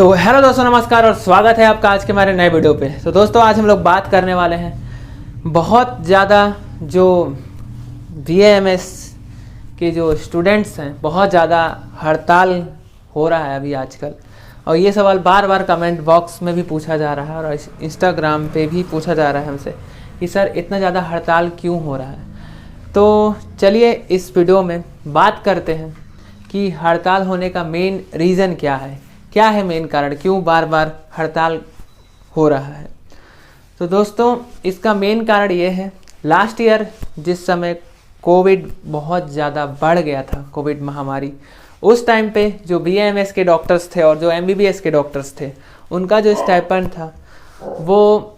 तो हेलो दोस्तों, नमस्कार और स्वागत है आपका आज के हमारे नए वीडियो पे। तो दोस्तों आज हम लोग बात करने वाले हैं बहुत ज़्यादा जो BAMS के जो स्टूडेंट्स हैं, बहुत ज़्यादा हड़ताल हो रहा है अभी आजकल। और ये सवाल बार बार कमेंट बॉक्स में भी पूछा जा रहा है और इंस्टाग्राम पे भी पूछा जा रहा है हमसे कि सर इतना ज़्यादा हड़ताल क्यों हो रहा है। तो चलिए इस वीडियो में बात करते हैं कि हड़ताल होने का मेन रीज़न क्या है मेन कारण, क्यों बार बार हड़ताल हो रहा है। तो दोस्तों इसका मेन कारण ये है, लास्ट ईयर जिस समय कोविड बहुत ज़्यादा बढ़ गया था, कोविड महामारी, उस टाइम पे जो BAMS के डॉक्टर्स थे और जो MBBS के डॉक्टर्स थे, उनका जो स्टाइपेंड था वो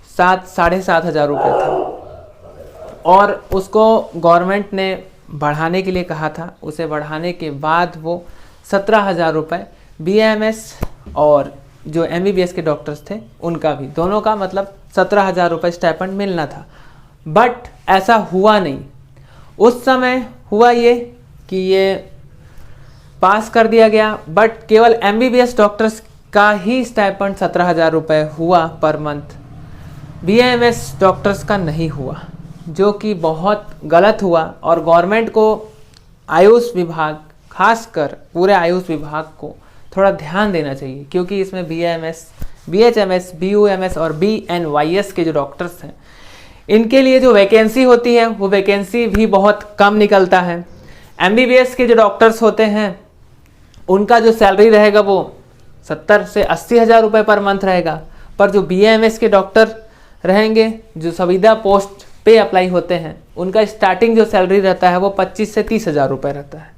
7,500 रुपये था और उसको गवर्नमेंट ने बढ़ाने के लिए कहा था। उसे बढ़ाने के बाद वो 17,000 रुपये BAMS और जो MBBS के डॉक्टर्स थे उनका भी, दोनों का मतलब 17,000 रुपये स्टाइपेंड मिलना था। बट ऐसा हुआ नहीं। उस समय हुआ ये कि ये पास कर दिया गया, बट केवल MBBS डॉक्टर्स का ही स्टाइपेंड 17,000 रुपये हुआ पर मंथ। BAMS डॉक्टर्स का नहीं हुआ, जो कि बहुत गलत हुआ। और गवर्नमेंट को आयुष विभाग, खासकर पूरे आयुष विभाग को थोड़ा ध्यान देना चाहिए, क्योंकि इसमें BAMS, BHMS, BUMS और BNYS के जो डॉक्टर्स हैं, इनके लिए जो वैकेंसी होती है वो वैकेंसी भी बहुत कम निकलता है। MBBS के जो डॉक्टर्स होते हैं उनका जो सैलरी रहेगा वो 70 से 80,000 रुपये पर मंथ रहेगा, पर जो BAMS के डॉक्टर रहेंगे, जो संविदा पोस्ट पे अप्लाई होते हैं, उनका स्टार्टिंग जो सैलरी रहता है वो 25 से 30,000 रुपये रहता है।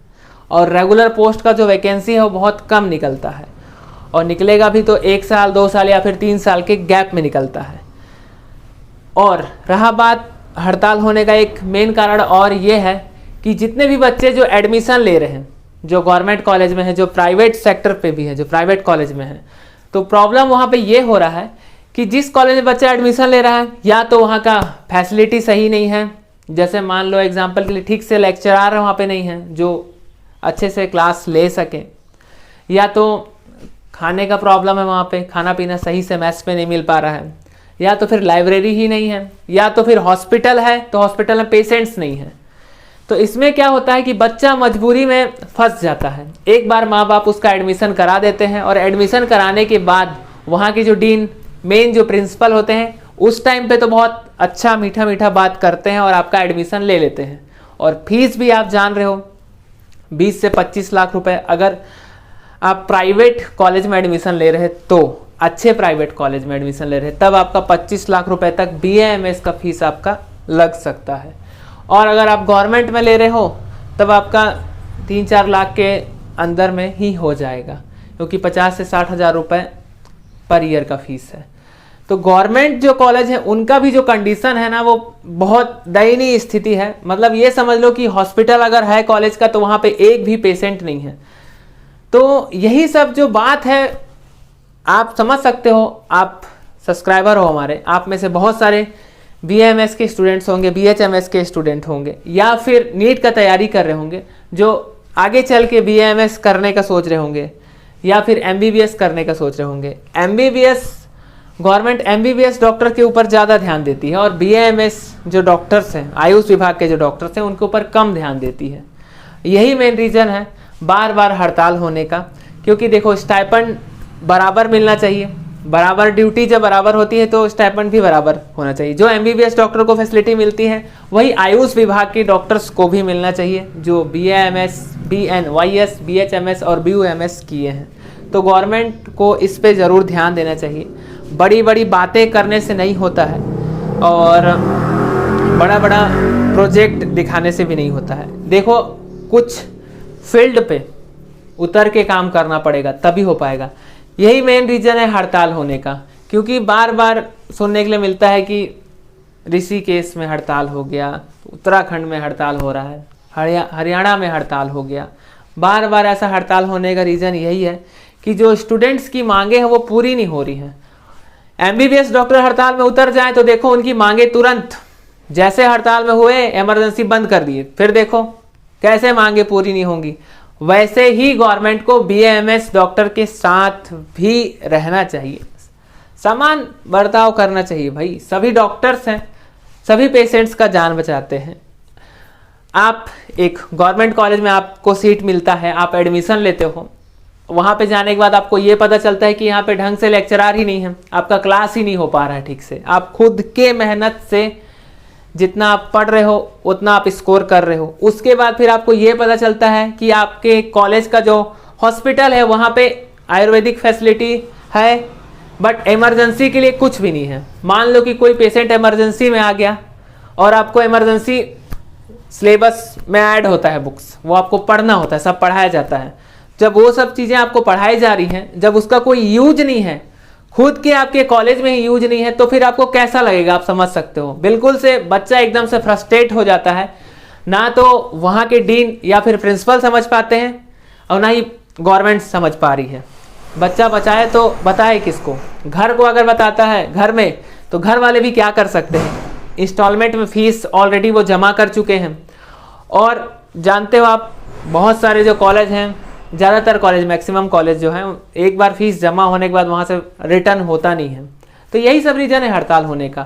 और रेगुलर पोस्ट का जो वैकेंसी है वो बहुत कम निकलता है, और निकलेगा भी तो 1 साल 2 साल या फिर 3 साल के गैप में निकलता है। और रहा बात हड़ताल होने का, एक मेन कारण और ये है कि जितने भी बच्चे जो एडमिशन ले रहे हैं, जो गवर्नमेंट कॉलेज में है, जो प्राइवेट सेक्टर पे भी है, जो प्राइवेट कॉलेज में है, तो प्रॉब्लम वहाँ पे ये हो रहा है कि जिस कॉलेज में बच्चा एडमिशन ले रहा है, या तो वहाँ का फैसिलिटी सही नहीं है, जैसे मान लो एग्जाम्पल के लिए ठीक से लेक्चरार वहाँ पे नहीं है जो अच्छे से क्लास ले सकें, या तो खाने का प्रॉब्लम है, वहाँ पे खाना पीना सही से मैस पे नहीं मिल पा रहा है, या तो फिर लाइब्रेरी ही नहीं है, या तो फिर हॉस्पिटल है तो हॉस्पिटल में पेशेंट्स नहीं है। तो इसमें क्या होता है कि बच्चा मजबूरी में फंस जाता है। एक बार माँ बाप उसका एडमिशन करा देते हैं, और एडमिशन कराने के बाद वहाँ की जो डीन, मेन जो प्रिंसिपल होते हैं, उस टाइम पे तो बहुत अच्छा मीठा मीठा बात करते हैं और आपका एडमिशन ले लेते हैं। और फीस भी आप जान रहे हो 20 से 25 लाख रुपए। अगर आप प्राइवेट कॉलेज में एडमिशन ले रहे, तो अच्छे प्राइवेट कॉलेज में एडमिशन ले रहे, तब आपका 25 लाख रुपए तक BAMS का फीस आपका लग सकता है। और अगर आप गवर्नमेंट में ले रहे हो तब आपका 3-4 लाख के अंदर में ही हो जाएगा, क्योंकि 50 से 60,000 रुपये पर ईयर का फीस है। तो गवर्नमेंट जो कॉलेज है उनका भी जो कंडीशन है ना, वो बहुत दयनीय स्थिति है। मतलब ये समझ लो कि हॉस्पिटल अगर है कॉलेज का तो वहाँ पे एक भी पेशेंट नहीं है। तो यही सब जो बात है, आप समझ सकते हो, आप सब्सक्राइबर हो हमारे, आप में से बहुत सारे BAMS के स्टूडेंट्स होंगे, BHMS के स्टूडेंट होंगे, या फिर नीट का तैयारी कर रहे होंगे, जो आगे चल के BAMS करने का सोच रहे होंगे, या फिर MBBS करने का सोच रहे होंगे। गवर्नमेंट MBBS डॉक्टर के ऊपर ज़्यादा ध्यान देती है, और BAMS जो डॉक्टर्स हैं, आयुष विभाग के जो डॉक्टर्स हैं, उनके ऊपर कम ध्यान देती है। यही मेन रीज़न है बार बार हड़ताल होने का। क्योंकि देखो, स्टाइपेंड बराबर मिलना चाहिए, बराबर ड्यूटी जब बराबर होती है तो स्टाइपेंड भी बराबर होना चाहिए। जो MBBS डॉक्टर को फैसिलिटी मिलती है वही आयुष विभाग के डॉक्टर्स को भी मिलना चाहिए, जो BAMS, BNYS, BHMS और BUMS किए हैं। तो गवर्नमेंट को इस पे ज़रूर ध्यान देना चाहिए। बड़ी बड़ी बातें करने से नहीं होता है, और बड़ा बड़ा प्रोजेक्ट दिखाने से भी नहीं होता है। देखो, कुछ फील्ड पे उतर के काम करना पड़ेगा तभी हो पाएगा। यही मेन रीज़न है हड़ताल होने का। क्योंकि बार बार सुनने के लिए मिलता है कि ऋषिकेश में हड़ताल हो गया, उत्तराखंड में हड़ताल हो रहा है, हरियाणा में हड़ताल हो गया। बार बार ऐसा हड़ताल होने का रीज़न यही है कि जो स्टूडेंट्स की मांगे हैं वो पूरी नहीं हो रही हैं। MBBS डॉक्टर हड़ताल में उतर जाएं तो देखो उनकी मांगे तुरंत, जैसे हड़ताल में हुए इमरजेंसी बंद कर दिए, फिर देखो कैसे मांगे पूरी नहीं होंगी। वैसे ही गवर्नमेंट को BAMS डॉक्टर के साथ भी रहना चाहिए, समान बर्ताव करना चाहिए। भाई सभी डॉक्टर्स हैं, सभी पेशेंट्स का जान बचाते हैं। आप एक गवर्नमेंट कॉलेज में आपको सीट मिलता है, आप एडमिशन लेते हो, वहाँ पे जाने के बाद आपको ये पता चलता है कि यहाँ पे ढंग से लेक्चरर ही नहीं है, आपका क्लास ही नहीं हो पा रहा है ठीक से, आप खुद के मेहनत से जितना आप पढ़ रहे हो उतना आप स्कोर कर रहे हो, उसके बाद फिर आपको ये पता चलता है कि आपके कॉलेज का जो हॉस्पिटल है वहाँ पे आयुर्वेदिक फैसिलिटी है बट इमरजेंसी के लिए कुछ भी नहीं है। मान लो कि कोई पेशेंट इमरजेंसी में आ गया और आपको इमरजेंसी सिलेबस में ऐड होता है बुक्स, वो आपको पढ़ना होता है, सब पढ़ाया जाता है। जब वो सब चीज़ें आपको पढ़ाई जा रही हैं, जब उसका कोई यूज नहीं है, खुद के आपके कॉलेज में ही यूज नहीं है, तो फिर आपको कैसा लगेगा आप समझ सकते हो। बिल्कुल से बच्चा एकदम से फ्रस्ट्रेट हो जाता है, ना तो वहाँ के डीन या फिर प्रिंसिपल समझ पाते हैं और ना ही गवर्नमेंट समझ पा रही है। बच्चा बचाए तो बताए किसको, घर को अगर बताता है घर में तो घर वाले भी क्या कर सकते हैं, इंस्टॉलमेंट में फीस ऑलरेडी वो जमा कर चुके हैं। और जानते हो आप बहुत सारे जो कॉलेज हैं, ज़्यादातर कॉलेज, मैक्सिमम कॉलेज जो हैं, एक बार फीस जमा होने के बाद वहाँ से रिटर्न होता नहीं है। तो यही सब रीज़न है हड़ताल होने का,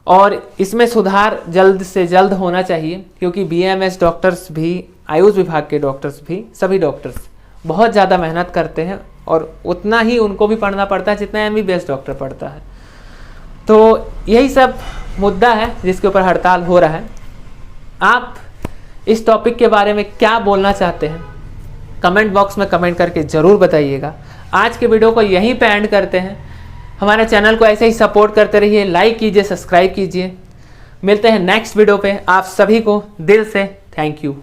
और इसमें सुधार जल्द से जल्द होना चाहिए, क्योंकि BAMS डॉक्टर्स भी, आयुष विभाग के डॉक्टर्स भी, सभी डॉक्टर्स बहुत ज़्यादा मेहनत करते हैं और उतना ही उनको भी पढ़ना पड़ता है जितना MBBS डॉक्टर पढ़ता है। तो यही सब मुद्दा है जिसके ऊपर हड़ताल हो रहा है। आप इस टॉपिक के बारे में क्या बोलना चाहते हैं कमेंट बॉक्स में कमेंट करके ज़रूर बताइएगा। आज के वीडियो को यहीं पे एंड करते हैं। हमारे चैनल को ऐसे ही सपोर्ट करते रहिए, लाइक कीजिए, सब्सक्राइब कीजिए। मिलते हैं नेक्स्ट वीडियो पे। आप सभी को दिल से थैंक यू।